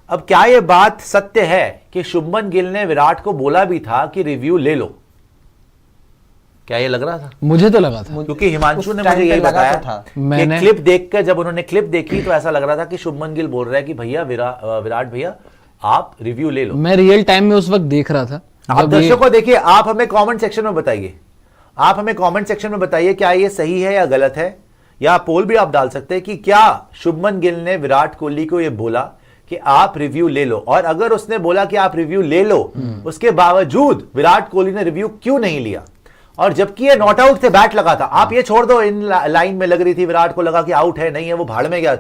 अब क्या ये बात सत्य है कि शुभमन गिल ने विराट को बोला भी था कि रिव्यू ले लो? क्या ये लग रहा था? मुझे तो लगा था, क्योंकि हिमांशु ने मुझे यही बताया कि क्लिप देखकर, जब उन्होंने क्लिप देखी तो ऐसा लग रहा था कि शुभमन गिल बोल रहा है कि भैया विराट भैया आप रिव्यू ले लो। मैं रियल टाइम में उस वक्त देख रहा था। आप दर्शकों देखिए, आप हमें कमेंट सेक्शन में बताइए, आप हमें कमेंट सेक्शन में बताइए क्या ये सही है या गलत है, या पोल भी आप डाल सकते हैं कि क्या शुभमन गिल ने विराट कोहली को ये बोला कि आप रिव्यू ले लो, और अगर उसने बोला कि आप रिव्यू ले लो, उसके बावजूद विराट कोहली ने रिव्यू क्यों नहीं लिया? और जबकि ये नॉट आउट थे, बैट लगा था। आप ये छोड़ दो, इन लाइन में लग रही थी, विराट को लगा कि आउट है, नहीं है, वो भाड़ में गया।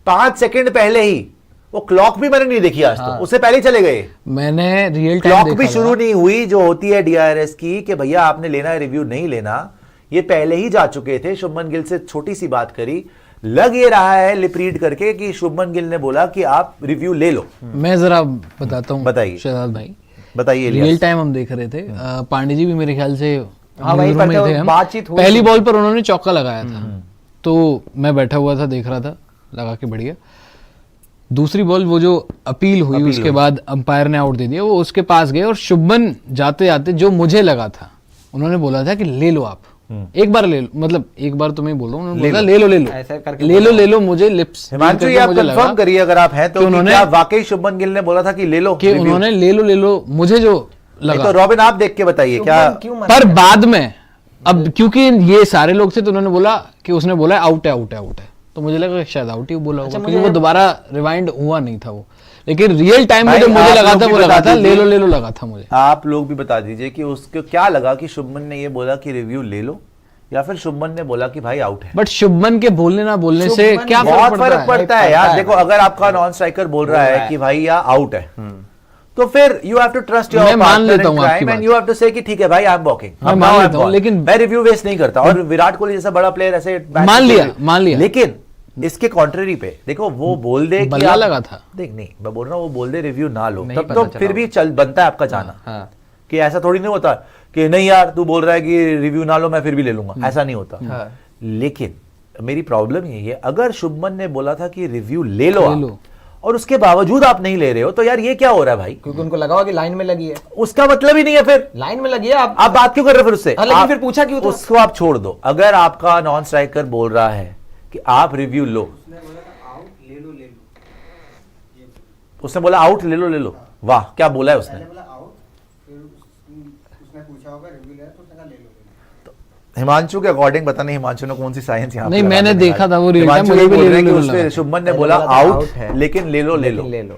5 सेकंड पहले ही वो क्लॉक भी मैंने नहीं देखी आज तो, उससे पहले ही चले गए। मैंने रियल टाइम क्लॉक भी शुरू नहीं हुई जो होती है DRS की कि भैया आपने लेना है रिव्यू नहीं लेना, ये पहले ही जा चुके थे। शुभमन गिल से छोटी सी बात करी, लग ये रहा है लिप रीड करके कि शुभमन गिल ने बोला कि आप रिव्यू ले लो। मैं जरा बताता हूँ, बताइए शहजाद भाई, बताइए। रियल टाइम हम देख रहे थे, पांडे जी भी मेरे ख्याल से वहीं पर थे हम। बातचीत हुई, पहली बॉल पर उन्होंने चौका लगाया था, तो मैं बैठा हुआ था, देख रहा था लगा के बढ़िया। दूसरी बॉल वो जो अपील हुई उसके बाद अंपायर ने आउट दे दिया, वो उसके पास गए और शुभमन जाते जाते जो मुझे लगा था, उन्होंने बोला था कि ले लो आप, एक बार ले लो, मतलब एक बार तो मैं बोल रहा हूँ, उन्होंने बोला ले लो ले लो ऐसा करके ले लो मुझे लिप्स। हिमांशु ये आप कंफर्म करिए अगर आप हैं तो, उन्होंने क्या वाकई शुभमन गिल ने बोला था कि ले लो? कि उन्होंने ले लो मुझे जो लगा। तो रॉबिन आप देख के बताइए क्या? पर बाद में अब क्योंकि ये सारे लोग थे तो उन्होंने बोला कि उसने बोला आउट है, तो मुझे लगा शायद आउट ही बोला होगा, क्योंकि वो दोबारा रिवाइंड हुआ नहीं था वो। लेकिन रियल टाइम में जो मुझे लगा था वो लगा था ले लो लगा था मुझे। आप लोग भी बता दीजिए कि उसको क्या लगा कि शुभमन ने ये बोला कि रिव्यू ले लो, या फिर शुभमन ने बोला कि भाई आउट है। बट शुभमन के बोलने ना बोलने से क्या बहुत फर्क पड़ता है यार। देखो अगर आपका नॉन स्ट्राइकर बोल रहा है कि भाई या आउट है, तो फिर you have to trust your partner in crime and you have to say कि ठीक है भाई आई एम वॉकिंग, मैं मान लेता हूं, लेकिन मैं रिव्यू वेस्ट नहीं करता। और विराट कोहली जैसा बड़ा प्लेयर ऐसे मान लिया, लेकिन इसके कॉन्ट्ररी पे देखो वो बोल दे कि बल्ला लगा था, देख नहीं मैं बोल रहा हूँ, वो बोल दे रिव्यू ना लो, तब तो फिर भी चल बनता है आपका जाना। कि ऐसा थोड़ी नहीं होता कि नहीं यार तू बोल रहा है कि रिव्यू ना लो मैं फिर भी ले लूंगा, ऐसा नहीं होता। लेकिन मेरी प्रॉब्लम यही है, अगर शुभमन ने बोला था कि रिव्यू ले लो और उसके बावजूद आप नहीं ले रहे हो, तो यार ये क्या हो रहा है भाई? क्योंकि उनको लगा कि लाइन में लगी है, उसका मतलब ही नहीं है, फिर लाइन में लगी है, आप बात क्यों कर रहे हो फिर उससे? लेकिन फिर पूछा क्यों? उसको आप छोड़ दो। अगर आपका नॉन स्ट्राइकर बोल रहा है कि आप रिव्यू लो, उसने बोला आउट ले लो, वाह क्या बोला है उसने? हिमांशु के अकॉर्डिंग पता नहीं हिमांशु ने कौन सी साइंस यहाँ नहीं मैंने देखा था वो शुभमन ने बोला आउट लेकिन ले लो।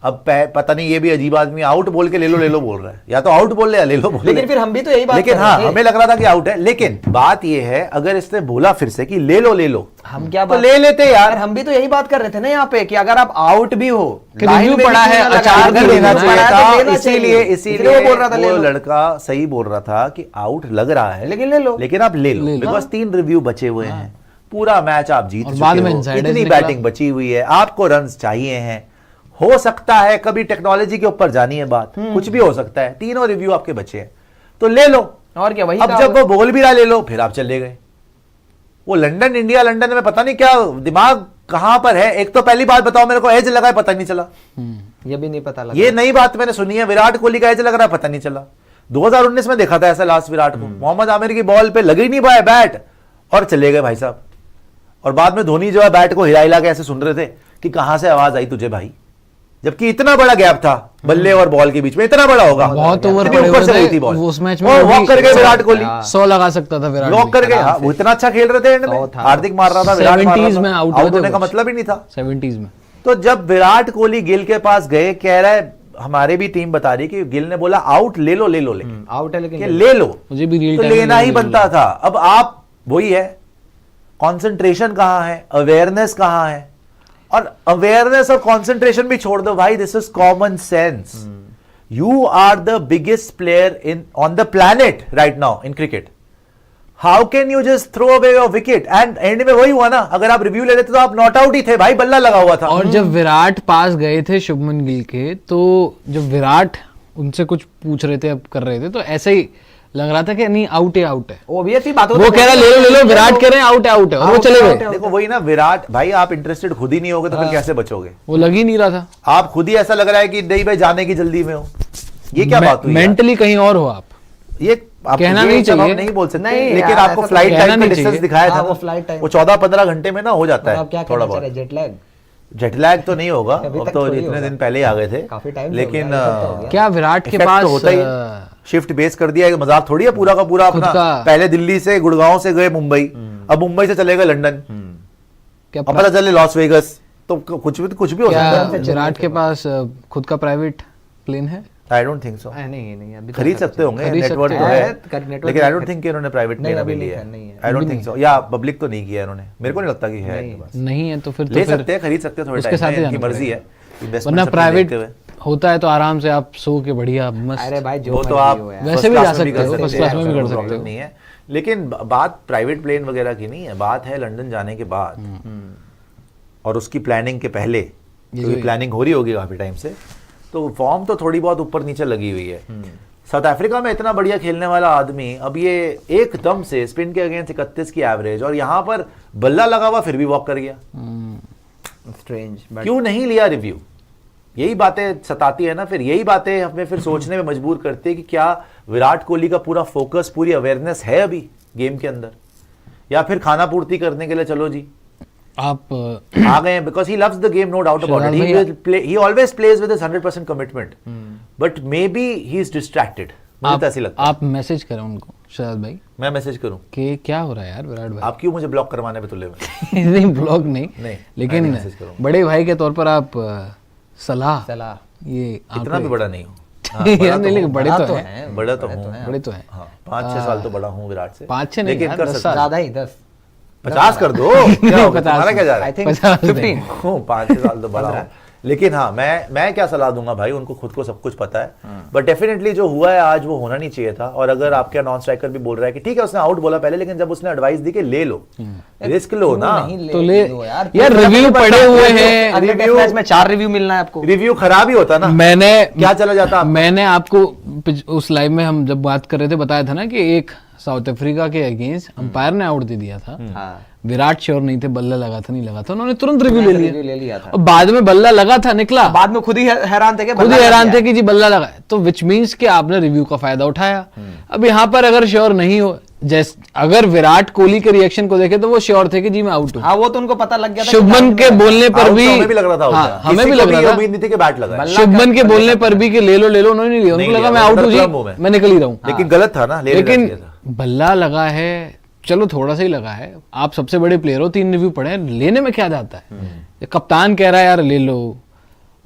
अब पता नहीं ये भी अजीब आदमी आउट बोल के ले लो बोल रहा है, या तो आउट बोल ले या ले लो बोल। लेकिन फिर हम भी तो यही बात लेकिन हाँ हमें लग रहा था कि आउट है, लेकिन बात ये है अगर इसने बोला फिर से कि ले लो, हम क्या तो ले लेते यार। हम भी तो यही बात कर रहे थे ना यहाँ पे कि अगर आप आउट भी हो, रिव्यू पड़ा है, अचार भी लेना चाहिए था, इसीलिए वो बोल रहा था वो लड़का सही बोल रहा था कि आउट लग रहा है लेकिन ले लो, लेकिन आप ले लो, बिकॉज 3 रिव्यू बचे हुए हैं, पूरा मैच आप जीत चुके हो, इतनी बैटिंग बची हुई है, आपको रन्स चाहिए हैं। हो सकता है कभी टेक्नोलॉजी के ऊपर जानी है बात, कुछ भी हो सकता है, 3 रिव्यू आपके बचे हैं तो ले लो। और क्या, वही अब जब वो बोल भी रहा ले लो, फिर आप चले गए। वो लंदन इंडिया लंदन में पता नहीं क्या दिमाग कहां पर है। एक तो पहली बात बताओ मेरे को, एज लगा है पता नहीं चला, ये भी नहीं पता लगा। ये नई बात मैंने सुनी है, विराट कोहली का एज लग रहा है पता नहीं चला। 2019 में देखा था ऐसा लास्ट विराट को, मोहम्मद आमिर की बॉल पे लग ही नहीं पाया बैट और चले गए भाई साहब। और बाद में धोनी जो है बैट को हिला हिला के ऐसे सुन रहे थे कि कहां से आवाज आई तुझे भाई, जबकि इतना बड़ा गैप था बल्ले और बॉल के बीच में, इतना बड़ा होगा, बहुत ओवर ऊपर से गई थी बॉल उस मैच में, और वॉक कर गए विराट कोहली, 100 लगा सकता था विराट, वॉक कर गए। वो इतना अच्छा खेल रहे थे एंड में, हार्दिक मार रहा था, विराट मार रहा था, आउट होने का मतलब ही नहीं था 70s में। तो जब विराट कोहली गिल के पास गए, कह रहा है हमारे भी टीम बता रही कि गिल ने बोला आउट ले लो लेकिन आउट है लेकिन ले लो, मुझे भी रियल तो लेना ही बनता था। अब आप वही है, कंसंट्रेशन कहां है, अवेयरनेस कहां है? और अवेयरनेस और कंसंट्रेशन भी छोड़ दो भाई, this is common sense. You are the biggest player in on the planet right now in cricket, how can you just throw away your wicket? And and में वही हुआ ना, अगर आप रिव्यू ले लेते तो आप नॉट आउट ही थे भाई, बल्ला लगा हुआ था। और जब विराट पास गए थे शुभमन गिल के, तो जब विराट उनसे कुछ पूछ रहे थे, अब कर रहे थे, तो ऐसे ही लग रहा था कि नहीं आउट है आउट है, ऑब्वियसली बात वो कह रहा ले लो विराट कह रहे हैं आउट है आउट है, और वो चले गए। देखो वही ना, विराट भाई आप इंटरेस्टेड खुद ही नहीं होगे तो फिर कैसे बचोगे? वो लग ही नहीं रहा था। आप खुद ही ऐसा लग रहा है कि नहीं भाई जाने की जल्दी में हो, ये क्या बात हुई? मेंटली कहीं और हो आप, ये आप कहना ये नहीं सब चाहिए। आप नहीं बोल सकते, नहीं लेकिन यार, आपको ऐसा फ्लाइट कहना टाइम का नहीं डिस्टेंस चाहिए। दिखाया था हाँ, ना, वो flight time। वो 14-15 घंटे में ना हो जाता अब है क्या थोड़ा कहना चाह रहे, बहुत। Jet lag? जेट लैग तो नहीं होगा, अभी अब तक तो थोड़ी इतने होगा। दिन पहले ही आ गए थे, काफी टाइम लेकिन हो गया। क्या विराट के effect पास तो होता ही, शिफ्ट बेस कर दिया है, मजाक थोड़ी है पूरा का पूरा खुद अपना। का- पहले दिल्ली से गुड़गांव से गए मुंबई, अब मुंबई से चले गए लंदन, क्या अब पता चले लॉस वेगस, तो कुछ भी हो क्या सकता है। विराट के पास खुद का प्राइवेट प्लेन है? I don't think so. नहीं अभी खरीद सकते होंगे, खरीद नेटवर्क सकते तो हैं। है, network लेकिन आई नहीं डोंट थिंक कि उन्होंने प्राइवेट नहीं, प्लेन अभी अभी नहीं लिया है, है। नहीं है। आई डोंट थिंक सो, या पब्लिक तो नहीं किया इन्होंने, मेरे को नहीं लगता कि है इनके पास। नहीं है तो फिर ले सकते हैं, खरीद सकते हैं थोड़े उसके टाइम साथ में, ही इनकी जाना मर्जी है। वरना इन्वेस्टमेंट प्राइवेट होता है तो आराम से आप सो के बढ़िया मस्त। अरे भाई जो वो तो मर्जी आप हो यार। वैसे first भी class जा में सकते कर हो, सकते first हैं, class में भी ऐसा कर कोई सकते problem हो। नहीं है, लेकिन बात प्राइवेट प्लेन वगैरह की नहीं है, बात है लंदन जाने के बाद और उसकी प्लानिंग के पहले, क्योंकि प्लानिंग हो रही होगी काफी टाइम से, तो फॉर्म तो थोड़ी बहुत ऊपर नीचे लगी हुई है। साउथ अफ्रीका में इतना बढ़िया खेलने वाला आदमी अब ये एकदम से स्पिन के अगेंस्ट 31 की एवरेज, और यहाँ पर बल्ला लगा हुआ फिर भी वॉक कर गया। स्ट्रेंज बट क्यों नहीं लिया रिव्यू? यही बातें सताती है ना, फिर यही बातें हमें फिर सोचने में मजबूर करती है कि क्या विराट कोहली का पूरा फोकस, पूरी अवेयरनेस है अभी गेम के अंदर, या फिर खाना पूर्ति करने के लिए चलो जी आप आ गए हैं, because he loves the game, no doubt about it, he will play, he always plays with his 100% commitment, but maybe he is distracted, मुझे तो ऐसे लगता है। आप मैसेज करें उनको शहजाद भाई मैं मैसेज करूं कि क्या हो रहा है यार विराट भाई। आप क्यों मुझे ब्लॉक करवाने पे तुले हुए हैं? नहीं ब्लॉग नहीं, नहीं, लेकिन मैं मैसेज करूंगा। बड़े भाई के तौर पर आप सलाह ये इतना भी बड़ा नहीं हूँ, यार नहीं लेकिन बड़े तो हैं, हैं, बड़ा तो हूँ, बड़े तो हैं। हाँ 5-6 साल तो बड़ा हूँ विराट से, 5-6 नहीं लेकिन यार, कर 10 सकता साल। ज्यादा ही 10 50 कर दो, क्या होगा, 50 तुम्हारा क्या जा रहा आई है? थिंक 50 15 हूँ 5-6 साल तो बड़ा हूँ, लेकिन हाँ मैं क्या सलाह दूंगा भाई, उनको खुद को सब कुछ पता है, बट डेफिनेटली जो हुआ है आज वो होना नहीं चाहिए था। और अगर आपका नॉन स्ट्राइकर भी बोल रहा है कि ठीक है उसने आउट बोला पहले, लेकिन जब उसने एडवाइस दी कि ले लो, रिस्क लो ना, तो ले लो यार रिव्यू पड़े हुए हैं। अगले टेस्ट मैच में 4 रिव्यू मिलना है आपको। रिव्यू खराब ही होता ना, मैंने क्या चला जाता आपका? मैंने आपको उस लाइव में हम जब बात कर रहे थे बताया था ना कि एक साउथ अफ्रीका के अगेंस्ट अंपायर ने आउट दे दिया था, हाँ विराट श्योर नहीं थे, बल्ला लगा था नहीं लगा था, उन्होंने तुरंत रिव्यू ले रिव्यू ले लिया लिया था। और बाद में बल्ला लगा था निकला, बाद में खुद ही हैरान थे कि खुद ही हैरान थे कि जी बल्ला लगा है। तो विच मीन्स कि आपने रिव्यू का फायदा उठाया। अब यहाँ पर अगर श्योर नहीं हो, जैसे अगर विराट कोहली के रिएक्शन को देखे तो वो श्योर थे कि जी मैं आउट हूँ। हाँ वो तो उनको पता लग गया था। शुभमन के बोलने पर Out भी तो हमें भी लग रहा था, हाँ, हमें भी लग रहा था, उम्मीद नहीं थी कि बैट लगा है। शुभमन के बोलने पर भी कि ले लो उन्होंने नहीं लिया, उनको नहीं लगा लिया, मैं आउट हूँ अंदर जी, club हूँ मैं। मैं निकल ही रहा हूँ। लेकिन गलत था ना, ले लेना लेकिन चाहिए था। बल्ला लगा है, चलो थोड़ा सा ही लगा है, आप सबसे बड़े प्लेयर हो, 3 रिव्यू पड़े हैं, लेने में क्या जाता है? कप्तान कह रहा है यार ले लो,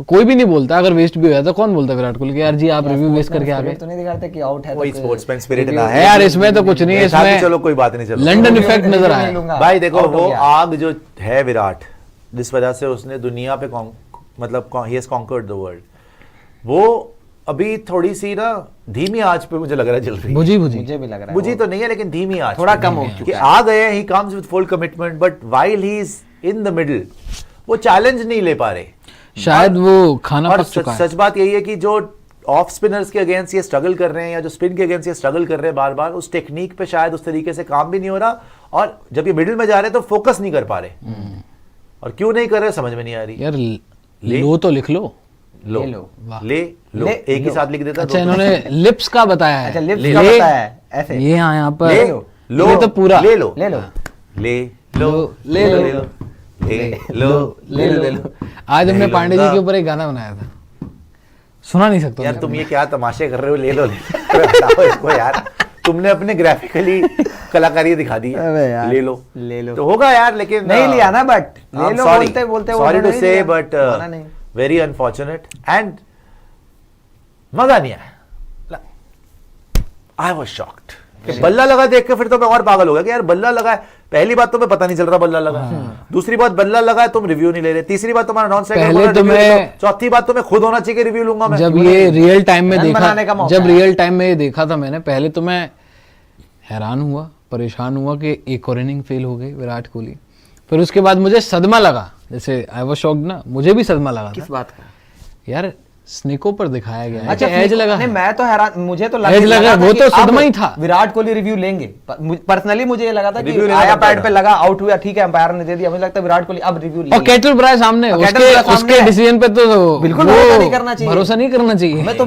कोई भी नहीं बोलता। अगर वेस्ट भी हो जाता कौन बोलता विराट कोहली कि यार जी आप रिव्यू वेस्ट करके आ गए? तो नहीं दिखाते कि आउट है वही तो स्पोर्ट्समैन स्पिरिट ना है है यार, इसमें तो कुछ नहीं है, ऐसा भी इसमें चलो कोई बात नहीं, चलो लंदन इफेक्ट नजर नहीं आया। लूंगा। भाई देखो Out हो वो गया। आग जो है विराट, जिस वजह से उसने दुनिया पे मतलब he has conquered the world, वो अभी थोड़ी सी ना धीमी आंच पे मुझे लग रहा है जल रही है। बुझी मुझे भी लग रहा है बुझी तो नहीं है, लेकिन धीमी आंच थोड़ा पे। कम हो कि चुका है। आ गए, he comes with full commitment, but while he is in the middle वो चैलेंज नहीं ले पा रहे। शायद वो खाना और पक चुका है। सच बात यही है कि जो ऑफ स्पिनर्स के अगेंस्ट ये स्ट्रगल कर रहे हैं, या जो स्पिन के अगेंस्ट ये स्ट्रगल कर रहे हैं बार बार, उस टेक्निक पे शायद उस तरीके से काम भी नहीं हो रहा, और जब ये मिडिल में जा रहे हैं तो फोकस नहीं कर पा रहे। और क्यों नहीं कर रहे समझ में नहीं आ रही। यार लो तो लिख लो। लो ले लो। ले लो, एक ही साथ लिख देता। अच्छा इन्होंने लिप्स का बताया है। अच्छा लिप्स ले- का बताया है ऐसे। ये हाँ यहाँ पर ले लो, लो ये तो पूरा ले लो, ले लो ले लो, ले लो, ले लो, ले लो। आज हमने ले पांडे जी लूंगा। के ऊपर एक गाना बनाया था, सुना नहीं सकता यार तुम ये क्या तमाशे कर रहे हो? ले लो, हटाओ इसको यार, तुमने अपने ग्राफिकली कलाकारी दिखा दी अबे है। यार, ले लो, ले लो। तो होगा यार, लेकिन नहीं लिया ना, बट ले लो बोलते बोलते सॉरी टू से, बट माना नहीं। वेरी अनफॉर्चुनेट एंड मजा नहीं आया। I was shocked. बल्ला लगा देख के फिर तो मैं और पागल हो गया कि यार बल्ला लगा है। पहली बात तो मैं पता नहीं चल रहा बल्ला लगा है। दूसरी बात बल्ला लगा है तुम रिव्यू नहीं ले रहे। तीसरी बात तुम्हारा नॉन पहले तो मैं- चौथी बात तो मैं खुद होना चाहिए रिव्यू लूंगा मैं। जब ये रियल टाइम में रन बनाने का देखा, मौका जब है। रियल टाइम में ये देखा था मैंने, पहले तो मैं हैरान हुआ, परेशान हुआ कि एक और इनिंग फेल हो गई विराट कोहली। फिर उसके बाद मुझे सदमा लगा, जैसे आई वाज शॉक्ड ना, मुझे भी सदमा लगा किस था बात का? यार। स्निको पर दिखाया गया है अच्छा कि एज लगा नहीं, है। मैं तो हैरान, मुझे तो एज लगा, था वो कि तो अब सदमा ही था। विराट कोहली रिव्यू लेंगे। पर्सनली मुझे ये लगा था कि Review लेना आया बनता पैड था। पे लगा, आउट हुआ, ठीक है अंपायर ने दे दिया, मुझे लगता है विराट कोहली अब रिव्यू और लेंगे। कैटल ब्राय सामने, और कैटल ब्राय सामने उसके है। डिसीजन पे तो बिल्कुल वो भरोसा नहीं करना चाहिए। भरोसा नहीं करना चाहिए। मैं तो